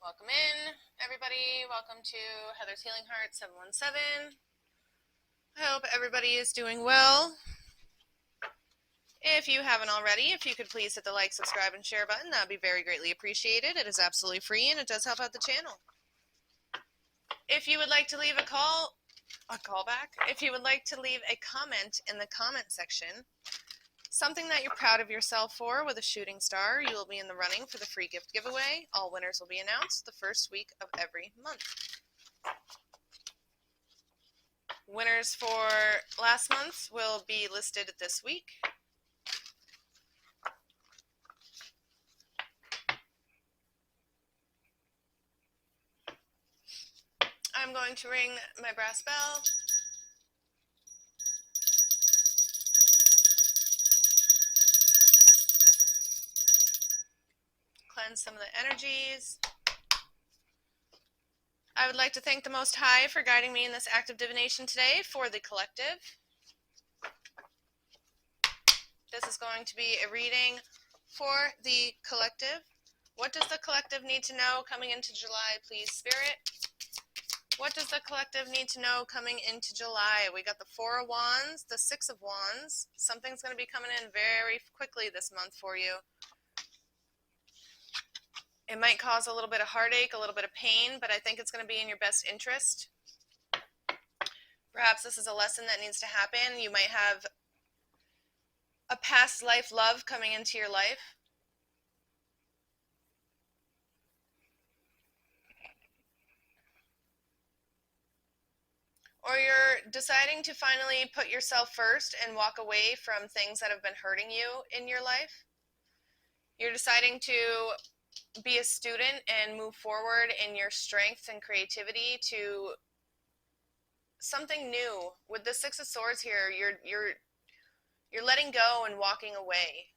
Welcome in, everybody. Welcome to Heather's Healing Heart 717. I hope everybody is doing well. If you haven't already, if you could please hit the like, subscribe, and share button, that would be very greatly appreciated. It is absolutely free, and it does help out the channel. If you would like to leave a callback, if you would like to leave a comment in the comment section, something that you're proud of yourself for with a shooting star, you will be in the running for the free gift giveaway. All winners will be announced the first week of every month. Winners for last month will be listed this week. I'm going to ring my brass bell. Cleanse some of the energies. I would like to thank the Most High for guiding me in this act of divination today for the collective. This is going to be a reading for the collective. What does the collective need to know coming into July, please, Spirit? What does the collective need to know coming into July? We got the Four of Wands, the Six of Wands. Something's going to be coming in very quickly this month for you. It might cause a little bit of heartache, a little bit of pain, but I think it's going to be in your best interest. Perhaps this is a lesson that needs to happen. You might have a past life love coming into your life. Or you're deciding to finally put yourself first and walk away from things that have been hurting you in your life. You're deciding to be a student and move forward in your strength and creativity to something new. With the Six of Swords here, you're letting go and walking away.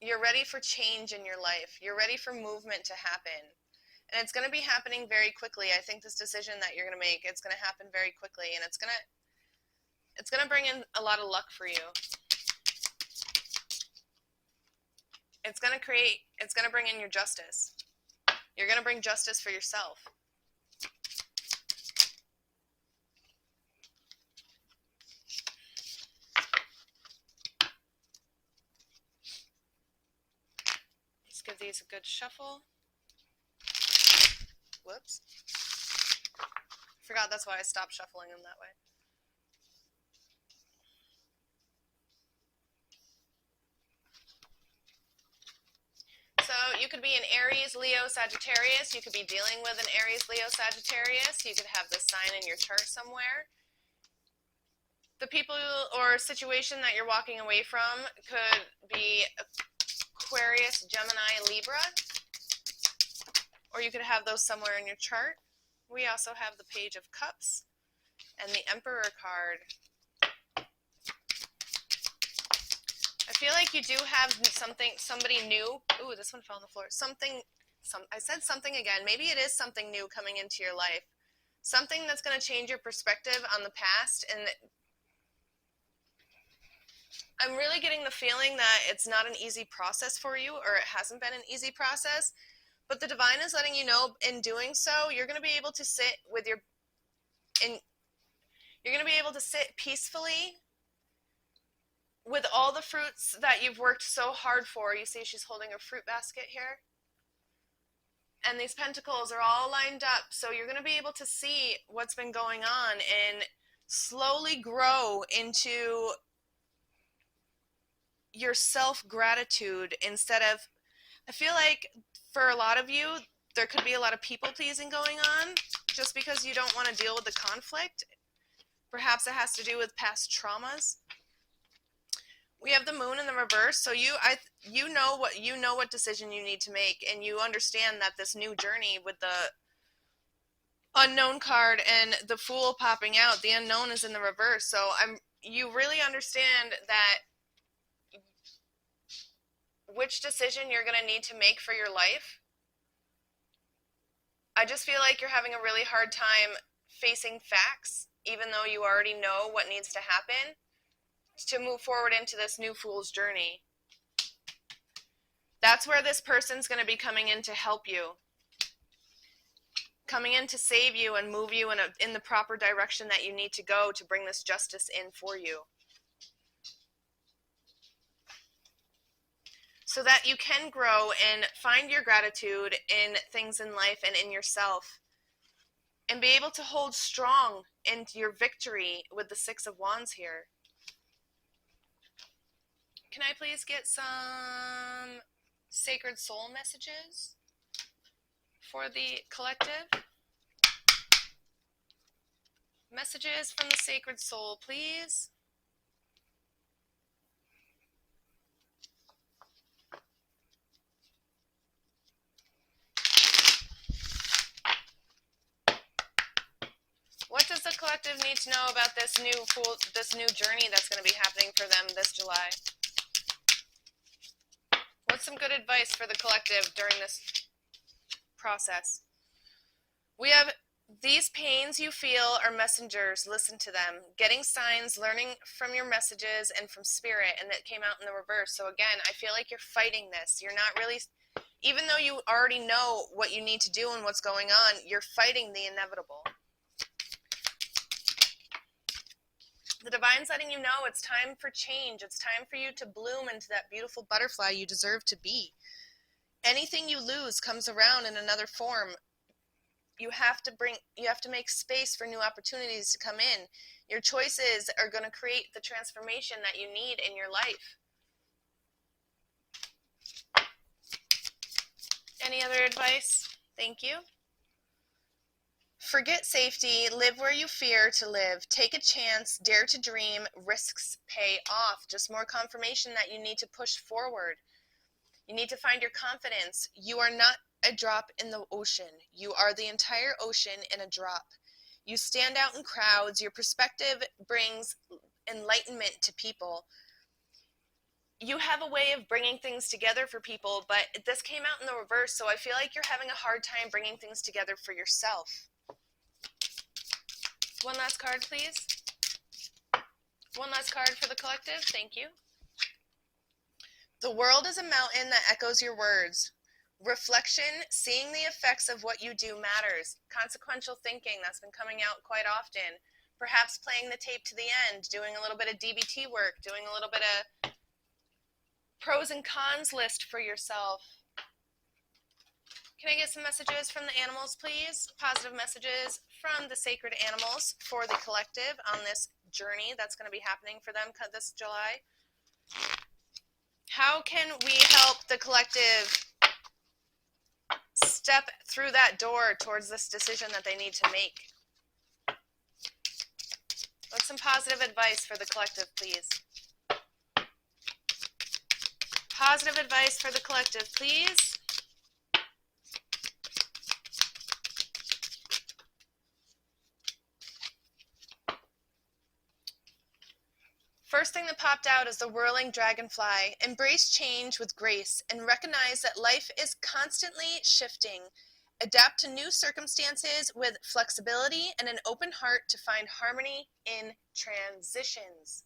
You're ready for change in your life. You're ready for movement to happen. And it's going to be happening very quickly. I think this decision that you're going to make, it's going to happen very quickly, and it's going to bring in a lot of luck for you. It's going to bring in your justice. You're going to bring justice for yourself. Let's give these a good shuffle. Whoops. Forgot that's why I stopped shuffling them that way. So you could be an Aries, Leo, Sagittarius. You could be dealing with an Aries, Leo, Sagittarius. You could have this sign in your chart somewhere. The people or situation that you're walking away from could be Aquarius, Gemini, Libra. Or you could have those somewhere in your chart. We also have the Page of Cups and the Emperor card. I feel like you do have somebody new. Ooh, this one fell on the floor. I said something again. Maybe it is something new coming into your life. Something that's going to change your perspective on the past. And I'm really getting the feeling that it's not an easy process for you, or it hasn't been an easy process. But the divine is letting you know in doing so, you're going to be able to sit with you're going to be able to sit peacefully with all the fruits that you've worked so hard for. You see she's holding a fruit basket here. And these pentacles are all lined up. So you're going to be able to see what's been going on and slowly grow into your self-gratitude instead of, I feel like for a lot of you, there could be a lot of people-pleasing going on just because you don't want to deal with the conflict. Perhaps it has to do with past traumas. We have the Moon in the reverse, so you know what decision you need to make, and you understand that this new journey with the Unknown card and the Fool popping out, the Unknown is in the reverse. So you really understand that which decision you're going to need to make for your life. I just feel like you're having a really hard time facing facts, even though you already know what needs to happen to move forward into this new Fool's journey. That's where this person's going to be coming in to help you, coming in to save you and move you in the proper direction that you need to go to bring this justice in for you, so that you can grow and find your gratitude in things in life and in yourself, and be able to hold strong in your victory with the Six of Wands here. Can I please get some sacred soul messages for the collective? Messages from the sacred soul, please. What does the collective need to know about this new journey that's going to be happening for them this July? What's some good advice for the collective during this process? We have these pains you feel are messengers. Listen to them. Getting signs, learning from your messages and from spirit, and it came out in the reverse. So again, I feel like you're fighting this. You're not really, even though you already know what you need to do and what's going on, you're fighting the inevitable. The Divine's letting you know it's time for change. It's time for you to bloom into that beautiful butterfly you deserve to be. Anything you lose comes around in another form. You have to make space for new opportunities to come in. Your choices are going to create the transformation that you need in your life. Any other advice? Thank you. Forget safety, live where you fear to live, take a chance, dare to dream, risks pay off. Just more confirmation that you need to push forward. You need to find your confidence. You are not a drop in the ocean. You are the entire ocean in a drop. You stand out in crowds. Your perspective brings enlightenment to people. You have a way of bringing things together for people, but this came out in the reverse, so I feel like you're having a hard time bringing things together for yourself. One last card, please. One last card for the collective. Thank you. The world is a mountain that echoes your words. Reflection, seeing the effects of what you do matters. Consequential thinking, that's been coming out quite often. Perhaps playing the tape to the end, doing a little bit of DBT work, doing a little bit of pros and cons list for yourself. Can I get some messages from the animals, please? Positive messages from the sacred animals for the collective on this journey that's going to be happening for them this July. How can we help the collective step through that door towards this decision that they need to make? What's some positive advice for the collective, please? Positive advice for the collective, please. First thing that popped out is the whirling dragonfly. Embrace change with grace and recognize that life is constantly shifting. Adapt to new circumstances with flexibility and an open heart to find harmony in transitions.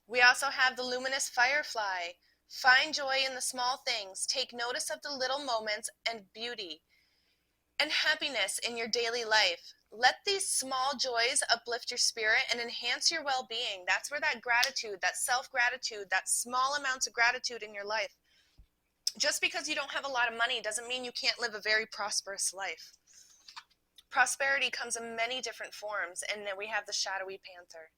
We also have the luminous firefly. Find joy in the small things. Take notice of the little moments and beauty and happiness in your daily life. Let these small joys uplift your spirit and enhance your well-being. That's where that gratitude, that self-gratitude, that small amounts of gratitude in your life. Just because you don't have a lot of money doesn't mean you can't live a very prosperous life. Prosperity comes in many different forms, and then we have the shadowy panther.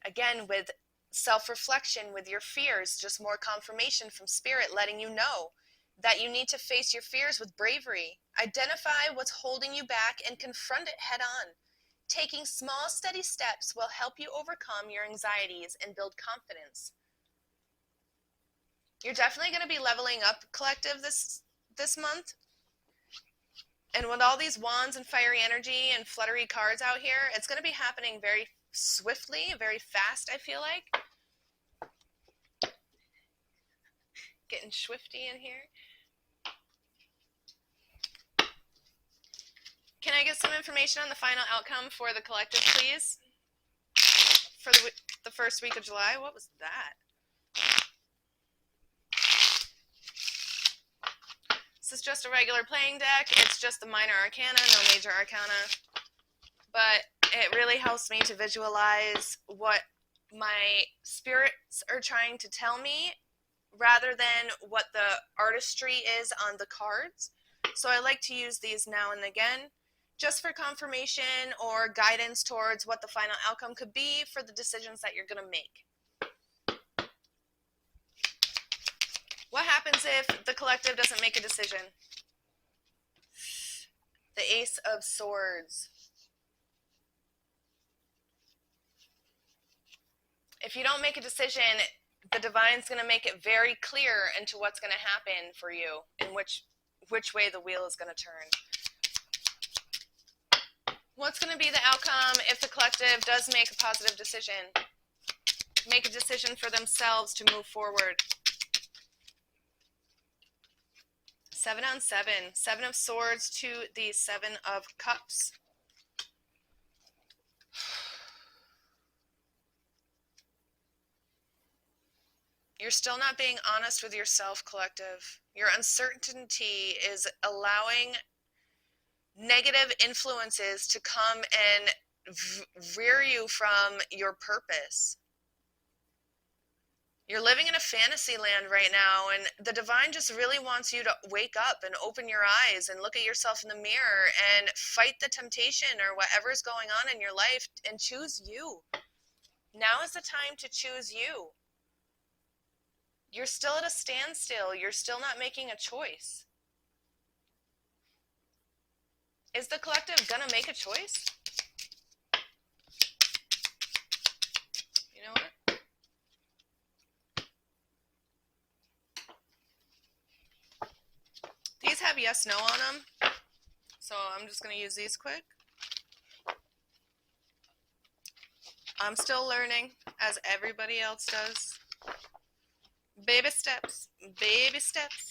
Again, with self-reflection, with your fears, just more confirmation from spirit letting you know that you need to face your fears with bravery. Identify what's holding you back and confront it head on. Taking small, steady steps will help you overcome your anxieties and build confidence. You're definitely going to be leveling up, collective, this month. And with all these wands and fiery energy and fluttery cards out here, it's going to be happening very swiftly, very fast, I feel like. Getting swifty in here. Can I get some information on the final outcome for the collective, please? for the first week of July. What was that? This is just a regular playing deck. It's just the minor arcana, no major arcana. But it really helps me to visualize what my spirits are trying to tell me rather than what the artistry is on the cards. So I like to use these now and again just for confirmation or guidance towards what the final outcome could be for the decisions that you're going to make. What happens if the collective doesn't make a decision? The Ace of Swords. If you don't make a decision, the divine's going to make it very clear into what's going to happen for you and which way the wheel is going to turn. What's going to be the outcome if the collective does make a positive decision? Make a decision for themselves to move forward. 7 on 7. 7 of Swords to the 7 of Cups. You're still not being honest with yourself, collective. Your uncertainty is allowing negative influences to come and rear you from your purpose. You're living in a fantasy land right now, and the divine just really wants you to wake up and open your eyes and look at yourself in the mirror and fight the temptation or whatever's going on in your life and choose you. Now is the time to choose you. You're still at a standstill. You're still not making a choice. Is the collective gonna make a choice? You know what? These have yes, no on them. So I'm just gonna use these quick. I'm still learning, as everybody else does. Baby steps, baby steps.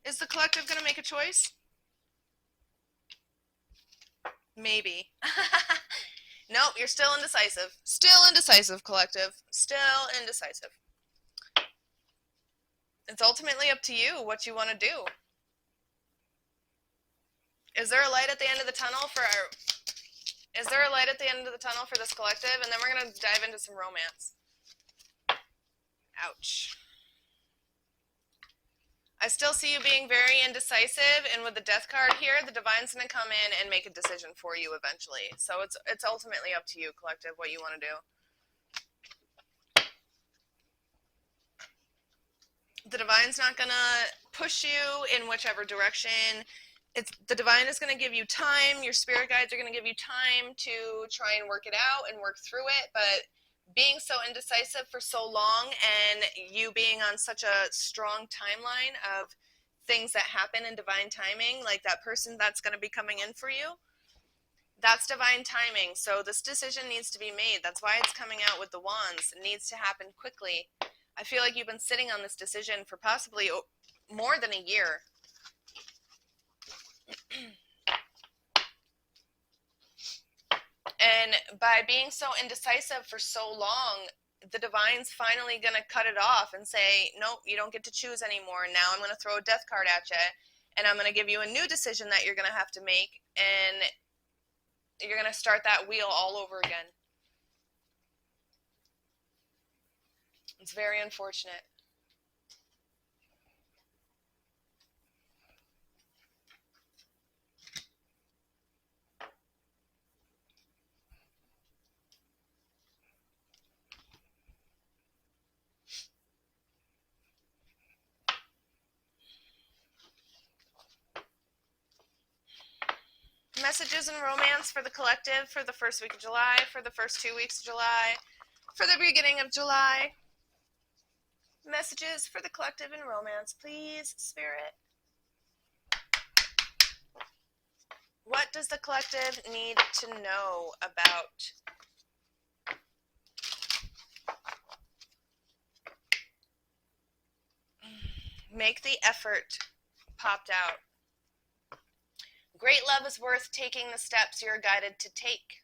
Is the collective going to make a choice? Maybe. Nope, you're still indecisive. Still indecisive, collective. Still indecisive. It's ultimately up to you what you want to do. Is there a light at the end of the tunnel for our... Is there a light at the end of the tunnel for this collective? And then we're going to dive into some romance. Ouch. I still see you being very indecisive, and with the death card here, the divine's going to come in and make a decision for you eventually. So it's ultimately up to you, collective, what you want to do. The divine's not going to push you in whichever direction. The divine is going to give you time. Your spirit guides are going to give you time to try and work it out and work through it. But being so indecisive for so long and you being on such a strong timeline of things that happen in divine timing, like that person that's going to be coming in for you, that's divine timing. So this decision needs to be made. That's why it's coming out with the wands. It needs to happen quickly. I feel like you've been sitting on this decision for possibly more than a year. And by being so indecisive for so long, the divine's finally going to cut it off and say, nope, you don't get to choose anymore. Now I'm going to throw a death card at you, and I'm going to give you a new decision that you're going to have to make, and you're going to start that wheel all over again. It's very unfortunate. Messages and romance for the collective for the first week of July, for the first 2 weeks of July, for the beginning of July. Messages for the collective and romance, please, Spirit. What does the collective need to know about? Make the effort popped out. Great love is worth taking the steps you're guided to take.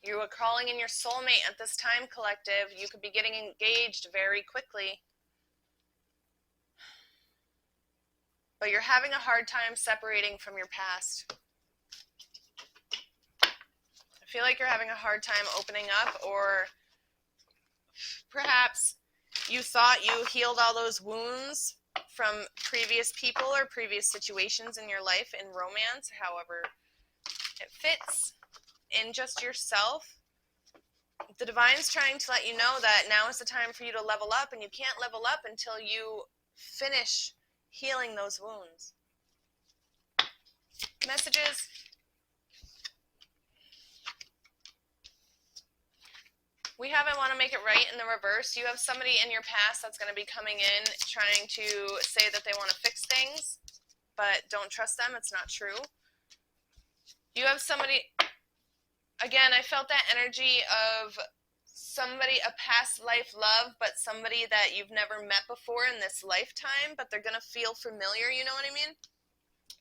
You are calling in your soulmate at this time, collective. You could be getting engaged very quickly. But you're having a hard time separating from your past. I feel like you're having a hard time opening up, or perhaps you thought you healed all those wounds from previous people or previous situations in your life in romance, however it fits in just yourself. The divine's trying to let you know that now is the time for you to level up, and you can't level up until you finish healing those wounds. Messages. We have I want to make it right in the reverse. You have somebody in your past that's going to be coming in trying to say that they want to fix things, but don't trust them. It's not true. You have somebody, again, I felt that energy of somebody, a past life love, but somebody that you've never met before in this lifetime, but they're going to feel familiar, you know what I mean?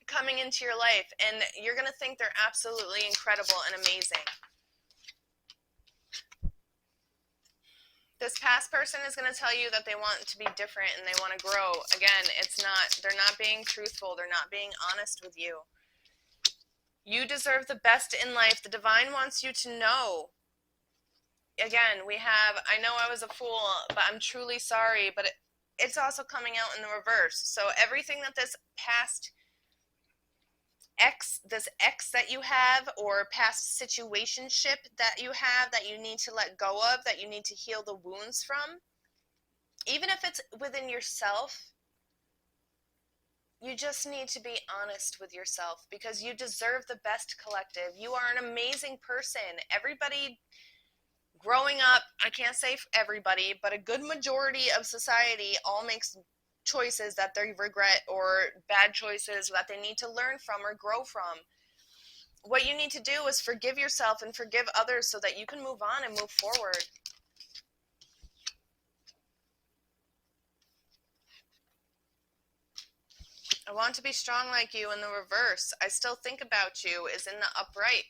Coming into your life, and you're going to think they're absolutely incredible and amazing. This past person is going to tell you that they want to be different and they want to grow. Again, they're not being truthful. They're not being honest with you. You deserve the best in life. The divine wants you to know. Again, we have, I know I was a fool, but I'm truly sorry, but it's also coming out in the reverse. So everything that this past this ex that you have, or past situationship that you have that you need to let go of, that you need to heal the wounds from, even if it's within yourself, you just need to be honest with yourself, because you deserve the best, collective. You are an amazing person. Everybody growing up, I can't say everybody, but a good majority of society all makes choices that they regret, or bad choices that they need to learn from or grow from. What you need to do is forgive yourself and forgive others so that you can move on and move forward. I want to be strong like you in the reverse. I still think about you is in the upright.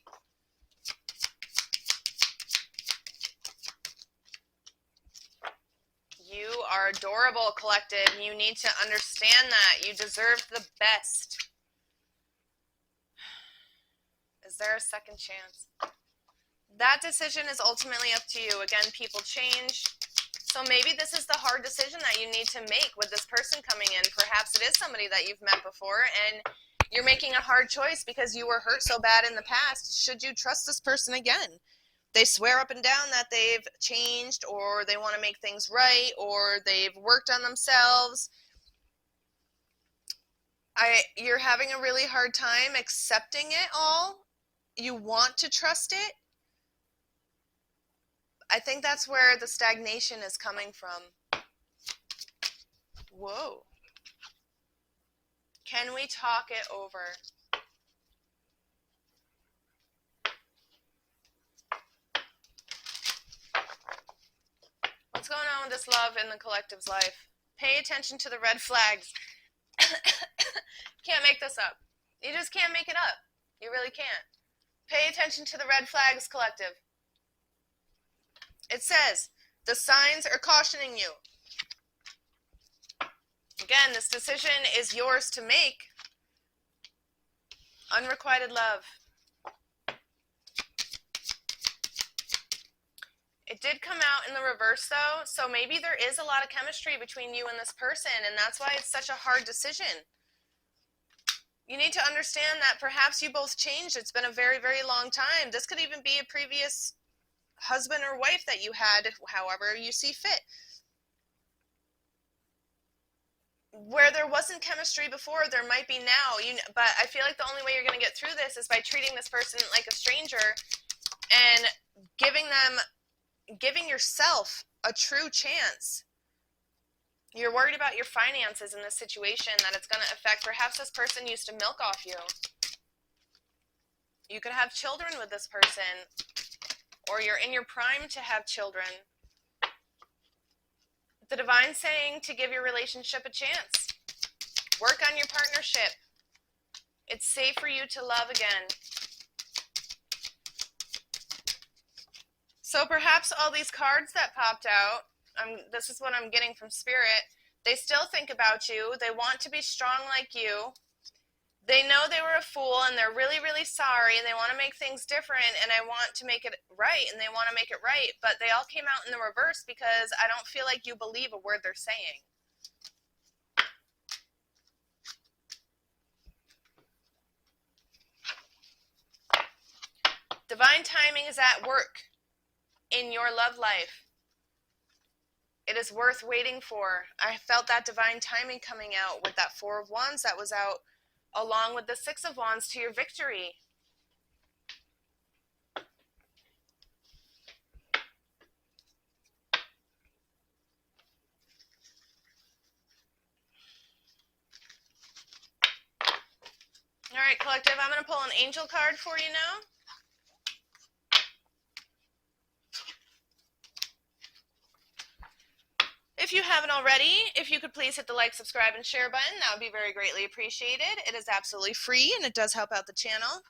You are adorable, collective. You need to understand that. You deserve the best. Is there a second chance? That decision is ultimately up to you. Again, people change. So maybe this is the hard decision that you need to make with this person coming in. Perhaps it is somebody that you've met before, and you're making a hard choice because you were hurt so bad in the past. Should you trust this person again? They swear up and down that they've changed, or they want to make things right, or they've worked on themselves. You're having a really hard time accepting it all. You want to trust it. I think that's where the stagnation is coming from. Whoa. Can we talk it over? What's going on with this love in the collective's life? Pay attention to the red flags. Can't make this up. You just can't make it up. You really can't. Pay attention to the red flags, collective. It says, the signs are cautioning you. Again, this decision is yours to make. Unrequited love. It did come out in the reverse, though, so maybe there is a lot of chemistry between you and this person, and that's why it's such a hard decision. You need to understand that perhaps you both changed. It's been a very, very long time. This could even be a previous husband or wife that you had, however you see fit. Where there wasn't chemistry before, there might be now. But I feel like the only way you're going to get through this is by treating this person like a stranger and giving yourself a true chance. You're worried about your finances in this situation, that it's going to affect. Perhaps this person used to milk off you. You could have children with this person, or you're in your prime to have children. The divine's saying to give your relationship a chance. Work on your partnership. It's safe for you to love again. So perhaps all these cards that popped out, this is what I'm getting from Spirit, they still think about you. They want to be strong like you. They know they were a fool and they're really, really sorry and they want to make things different and I want to make it right and they want to make it right. But they all came out in the reverse because I don't feel like you believe a word they're saying. Divine timing is at work in your love life. It is worth waiting for. I felt that divine timing coming out with that Four of Wands that was out along with the Six of Wands to your victory. All right, collective, I'm going to pull an angel card for you now. If you haven't already, if you could please hit the like, subscribe, and share button, that would be very greatly appreciated. It is absolutely free, and it does help out the channel.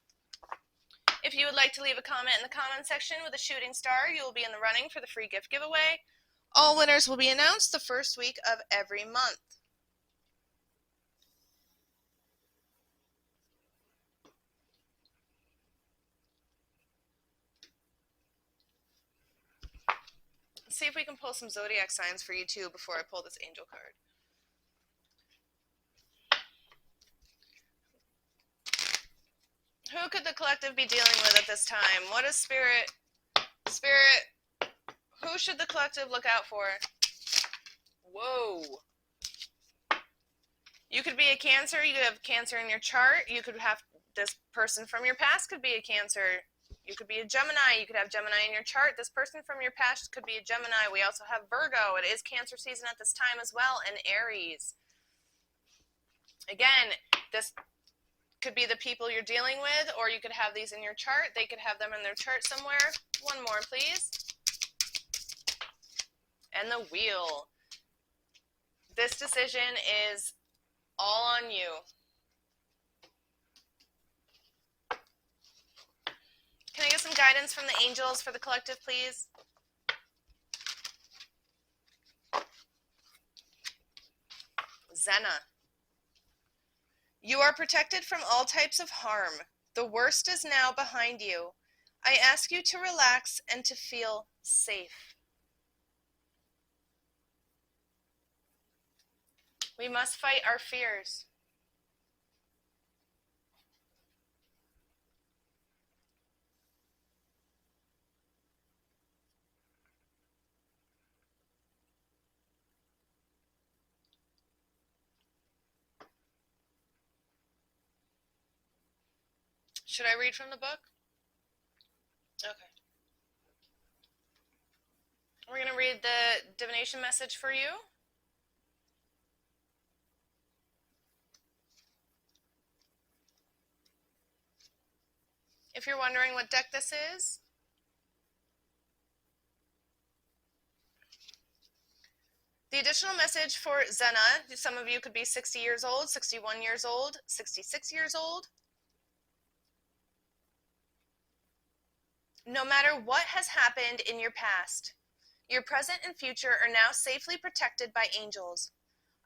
If you would like to leave a comment in the comment section with a shooting star, you will be in the running for the free gift giveaway. All winners will be announced the first week of every month. Let's see if we can pull some zodiac signs for you too before I pull this angel card. Who could the collective be dealing with at this time? What is Spirit? Spirit, who should the collective look out for? Whoa. You could be a Cancer. You could have Cancer in your chart. You could have this person from your past could be a Cancer. You could be a Gemini. You could have Gemini in your chart. This person from your past could be a Gemini. We also have Virgo. It is Cancer season at this time as well, and Aries. Again, this could be the people you're dealing with, or you could have these in your chart. They could have them in their chart somewhere. One more, please. And the Wheel. This decision is all on you. Can I get some guidance from the angels for the collective, please? Zena. You are protected from all types of harm. The worst is now behind you. I ask you to relax and to feel safe. We must fight our fears. Should I read from the book? Okay. We're going to read the divination message for you. If you're wondering what deck this is, the additional message for Zena, some of you could be 60 years old, 61 years old, 66 years old. No matter what has happened in your past, your present and future are now safely protected by angels.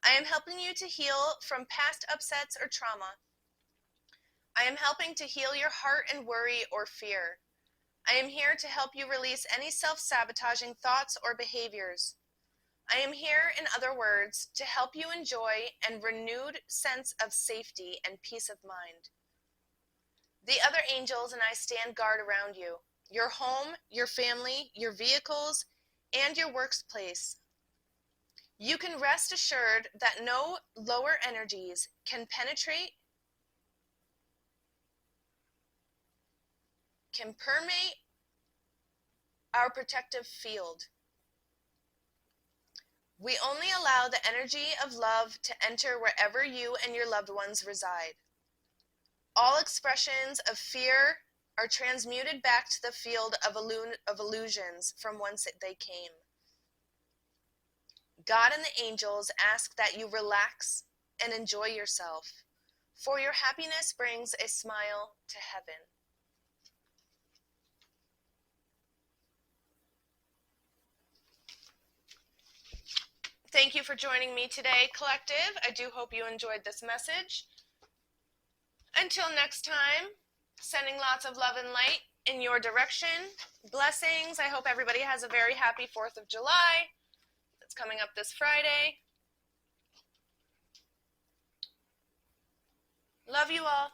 I am helping you to heal from past upsets or trauma. I am helping to heal your heart and worry or fear. I am here to help you release any self-sabotaging thoughts or behaviors. I am here, in other words, to help you enjoy a renewed sense of safety and peace of mind. The other angels and I stand guard around you, your home, your family, your vehicles, and your workplace. You can rest assured that no lower energies can permeate our protective field. We only allow the energy of love to enter wherever you and your loved ones reside. All expressions of fear are transmuted back to the field of illusions from whence they came. God and the angels ask that you relax and enjoy yourself. For your happiness brings a smile to heaven. Thank you for joining me today, Collective. I do hope you enjoyed this message. Until next time, sending lots of love and light in your direction. Blessings. I hope everybody has a very happy 4th of July. It's coming up this Friday. Love you all.